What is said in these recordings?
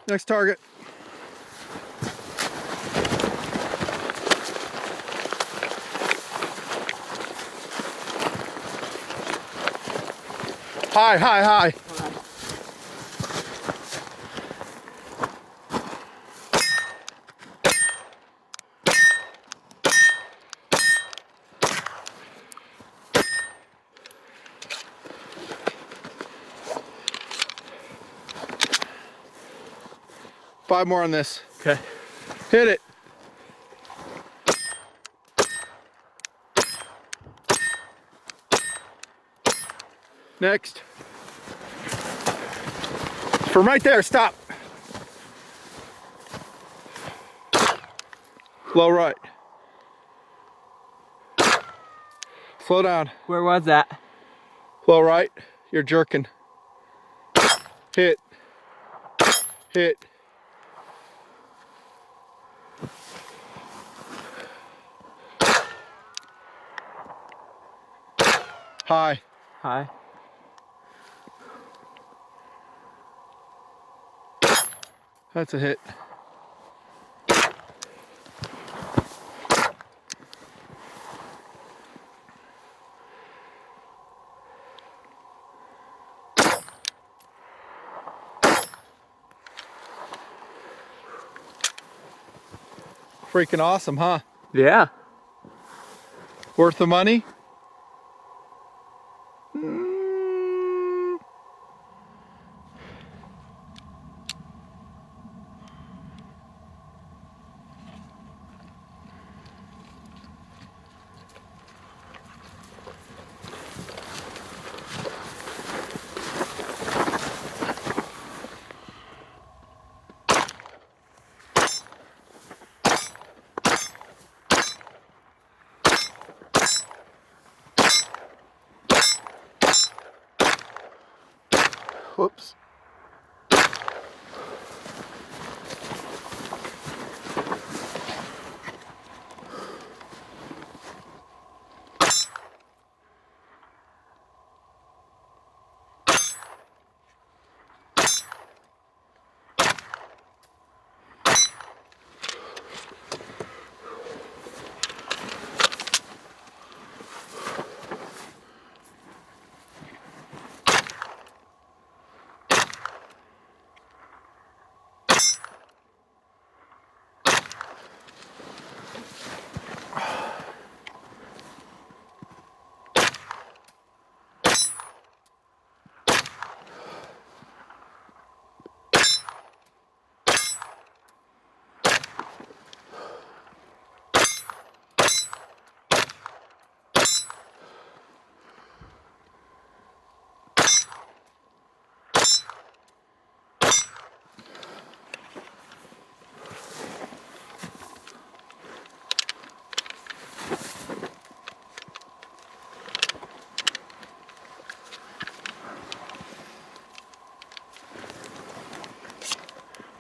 Next target. Hi, hi, hi. Five more on this. Okay. Hit it. Next. From right there, stop. Low right. Slow down. Where was that? Low right. You're jerking. Hit. Hit. High. High. That's a hit. Freaking awesome, huh? Yeah. Worth the money? Whoops.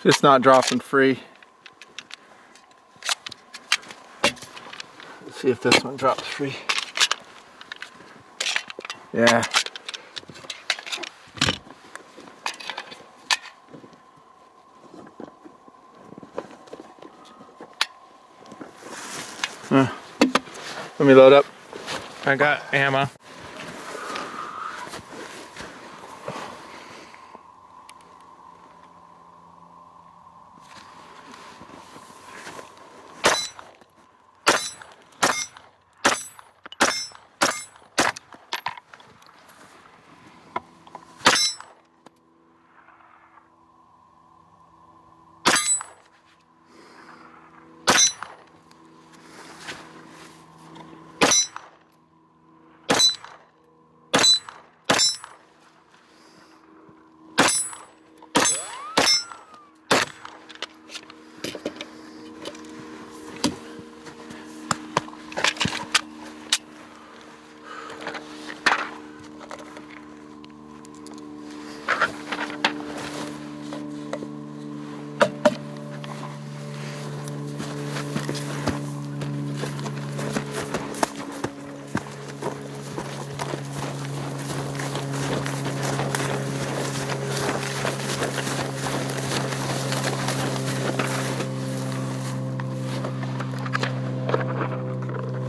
Just not dropping free. Let's see if this one drops free. Yeah. Let me load up. I got ammo.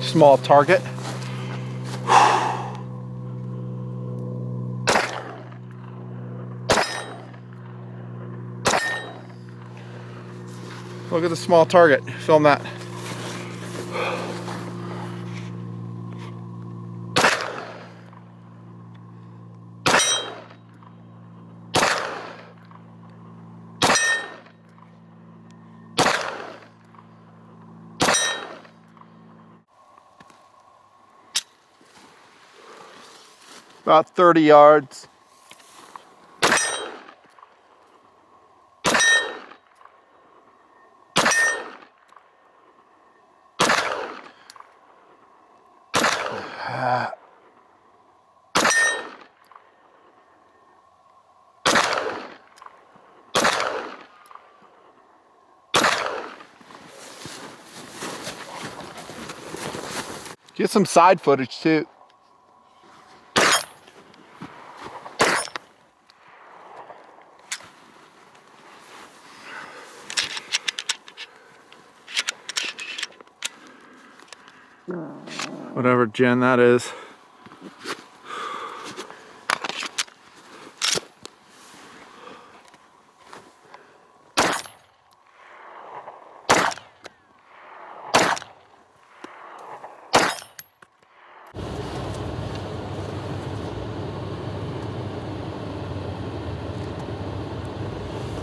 small target. Look at the small target. Film that. About 30 yards. Get some side footage too. Whatever gen that is.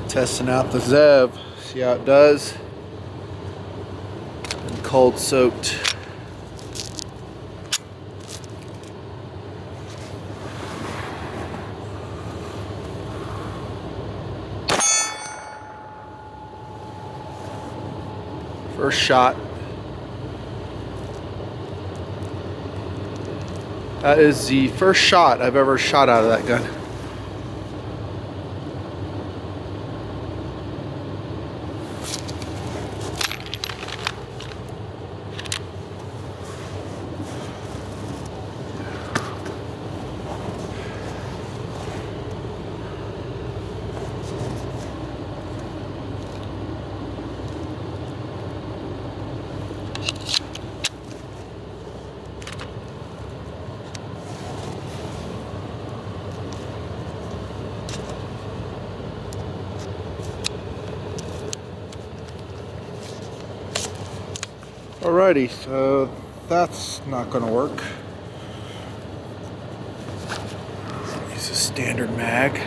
Testing out the Zev, see how it does. And cold soaked. First shot. That is the first shot I've ever shot out of that gun. Alrighty, so that's not going to work. Use a standard mag.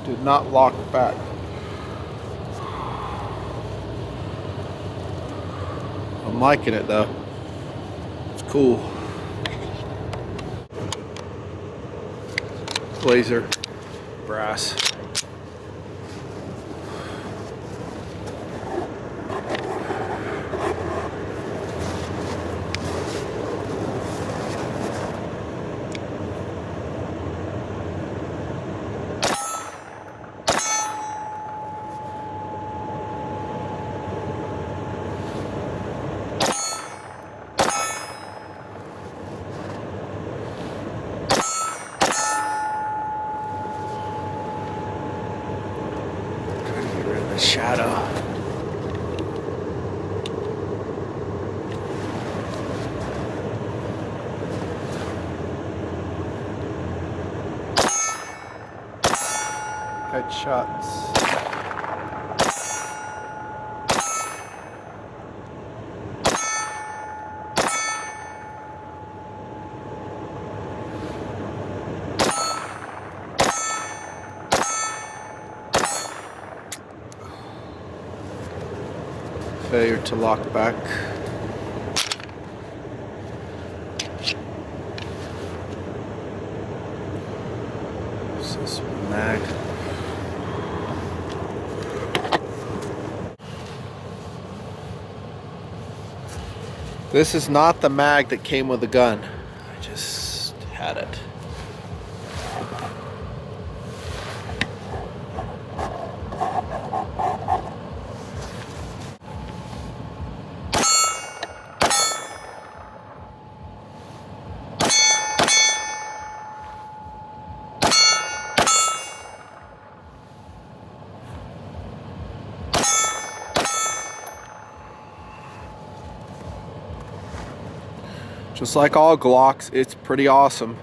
Did not lock back. I'm liking it though. It's cool. Blazer brass. Shadow. Headshots. Failure to lock back. This is mag. This is not the mag that came with the gun. I just had it. Just like all Glocks, it's pretty awesome.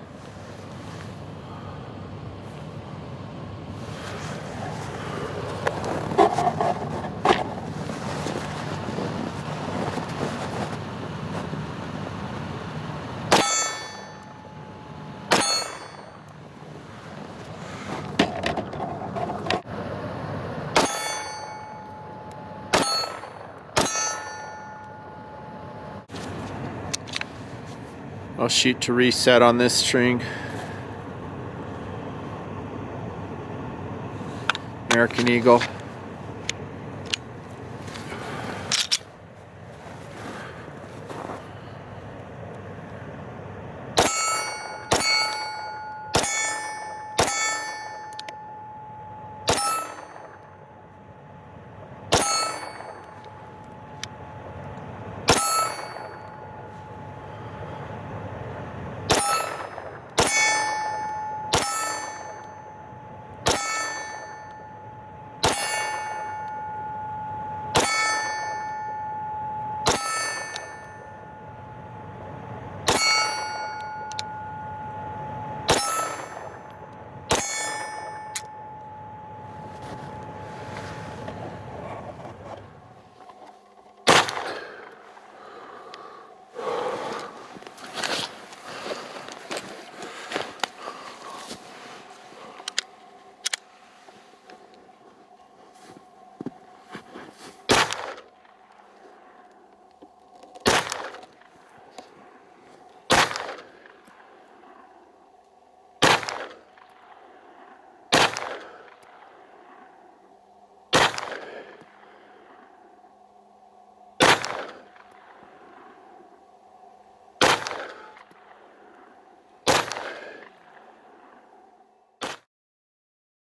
I'll shoot to reset on this string. American Eagle.